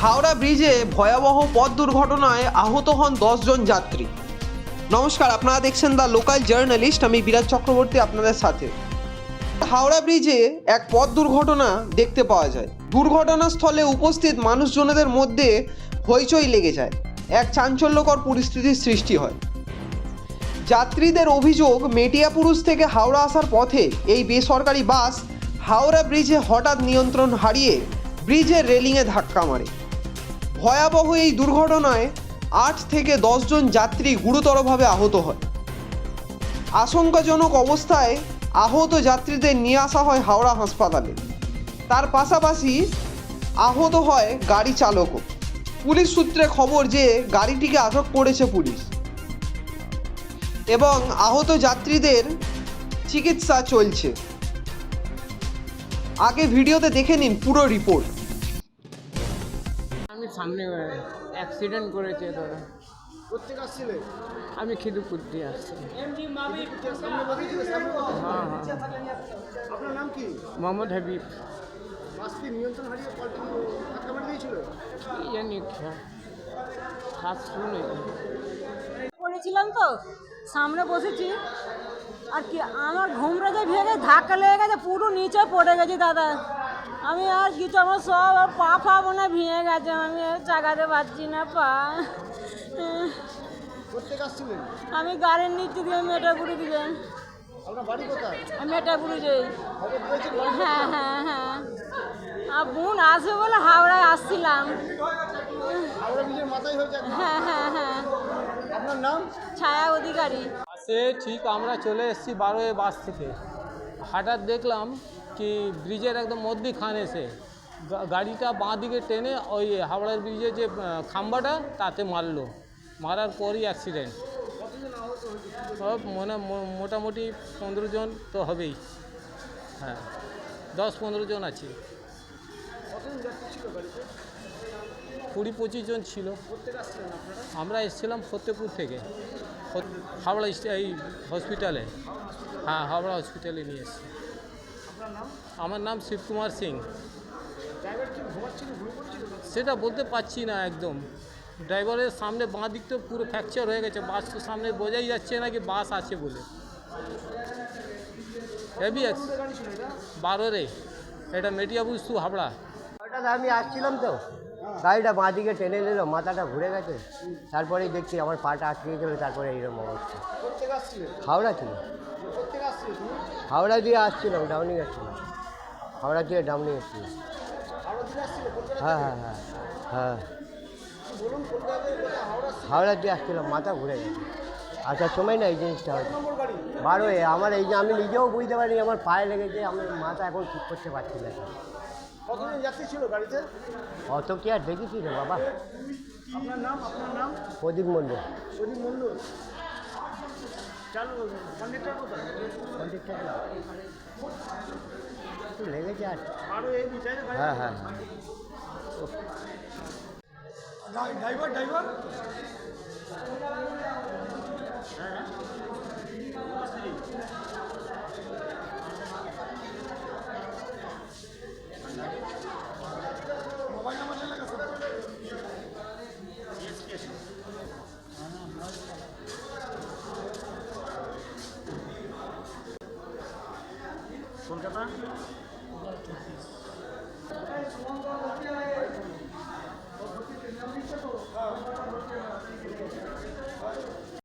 হাওড়া ব্রিজে ভয়াবহ পথ দুর্ঘটনায় আহত হন 10 জন যাত্রী। নমস্কার, আপনারা দেখছেন দ্য লোকাল জার্নালিস্ট। আমি বিরাজ চক্রবর্তী আপনাদের সাথে। হাওড়া ব্রিজে এক পথ দুর্ঘটনা দেখতে পাওয়া যায়। দুর্ঘটনাস্থলে উপস্থিত মানুষজনদের মধ্যে হইচই লেগে যায়, এক চাঞ্চল্যকর পরিস্থিতির সৃষ্টি হয়। যাত্রীদের অভিযোগ, মেটিয়াপুরুষ থেকে হাওড়া আসার পথে এই বেসরকারি বাস হাওড়া ব্রিজে হঠাৎ নিয়ন্ত্রণ হারিয়ে ব্রিজের রেলিংয়ে ধাক্কা মারে। ভয়াবহ এই দুর্ঘটনায় 8 থেকে 10 জন যাত্রী গুরুতরভাবে আহত হয়। আশঙ্কাজনক অবস্থায় আহত যাত্রীদের নিয়ে আসা হয় হাওড়া হাসপাতালে। তার পাশাপাশি আহত হয় গাড়ি চালকও। পুলিশ সূত্রে খবর যে গাড়িটিকে আটক করেছে পুলিশ এবং আহত যাত্রীদের চিকিৎসা চলছে। আগে ভিডিওতে দেখে নিন পুরো রিপোর্ট। আমি সামনে অ্যাক্সিডেন্ট করেছে দাদা। কোথেকে আসছিলে? আমি খিদুপুর দিয়ে আসছি। সামনে বসেছিলে? সামনে বসে? হ্যাঁ হ্যাঁ। আপনার নাম কি? মোহাম্মদ হাবিব। বাস কি নিয়ন্ত্রণ হারিয়ে পাল্টে ধাক্কা মেরে দিয়েছিল? কি জানি খাস শুনে করেছিলাম তো, সামনে বসেছি আর কি আমার ঘুমরে যে ভেঙে ধাক্কা লেগে গেছে, পুরো নিচে পড়ে গেছি দাদা। আমি আর কিছু, আমার সব পা ফা মনে ভেঙে গেছে, আমি আর চাগাতে পারছি না পা। কোথেকে আসছিলেন? আমি গাড়ির নিচে দিয়ে মেটাপুরি দিয়ে। আপনার বাড়ি কোথায়? আমি মেটাপুরি যাই। খবর দিয়েছেন বাড়ি? হ্যাঁ হ্যাঁ হ্যাঁ, আর বোন আসবে বলে হাওড়ায় আসছিলাম। হাওড়া ব্রিজের মাথায় হয়েছে একদম। হ্যাঁ হ্যাঁ হ্যাঁ। আপনার নাম? ছায়া অধিকারী। সে ঠিক আমরা চলে এসেছি 12 বাস থেকে। হঠাৎ দেখলাম কি ব্রিজের একদম মধ্যিখানে এসে গাড়িটা বাঁ দিকে টেনে ওই হাওড়ার ব্রিজের যে খাম্বাটা তাতে মারলো। মারার পরই অ্যাক্সিডেন্ট। সব মোটামুটি 15 জন তো হবেই। হ্যাঁ, 10-15 জন আছে। 20-25 জন ছিল। আমরা এসেছিলাম ফতেপুর থেকে, হাওড়া এই হসপিটালে। হ্যাঁ, হাওড়া হসপিটালে নিয়ে এসেছি। আমার নাম শিবকুমার সিং। সেটা বলতে পারছি না একদম। ড্রাইভারের সামনে বাঁ দিকটা পুরো ফ্র্যাকচার হয়ে গেছে, বাস তো সামনে বোঝাই যাচ্ছে না কি বাস আছে বলে। হেভি 12 এটা মেটিয়াপুর টু হাওড়া। হঠাৎ আমি আসছিলাম তো, গাড়িটা বাঁ দিকে টেনে নিল, মাথাটা ঘুরে গেছে। তারপরেই দেখছি আমার পাটা আটকে গেল, তারপরে এইরকম অবস্থা। কোথেকে আসছিলেন? হাওড়া ছিল, কোথেকে আসছিলে তুমি? হাওড়া দিয়ে আসছিলাম, ডাউনিং আসছিলাম, হাওড়া দিয়ে ডাউনিং আসছিলাম। হাওড়া থেকে আসছিলে? কলকাতা হ্যাঁ থেকে? হ্যাঁ হ্যাঁ হ্যাঁ, বলুন, কলকাতা থেকে কোথায় হাওড়া আসছিলে? হাওড়া দিয়ে আসছিলাম, মাথা ঘুরে গেছে। আসার সময় না এই জিনিসটা হয়েছে। নম্বর গাড়ি? 12 আমার এই যে আমি নিজেও বুঝতে পারিনি, আমার পায়ে লেগেছে, আমি মাথা এখন ঠিক করতে পারছি না। কতজন যাত্রী ছিল গাড়িতে? অত কি আর দেখেছি রে বাবা। আপনার নাম? আপনার নাম? প্রদীপ মণ্ডল। প্রদীপ মণ্ডল। চালু কন্ডাক্টর কোথায়? একটু লেগেছে আর। আরও এই বিচারে হ্যাঁ হ্যাঁ হ্যাঁ। ড্রাইভার ড্রাইভার মোবাইল নাম্বার লেখা আছে? কলকাতা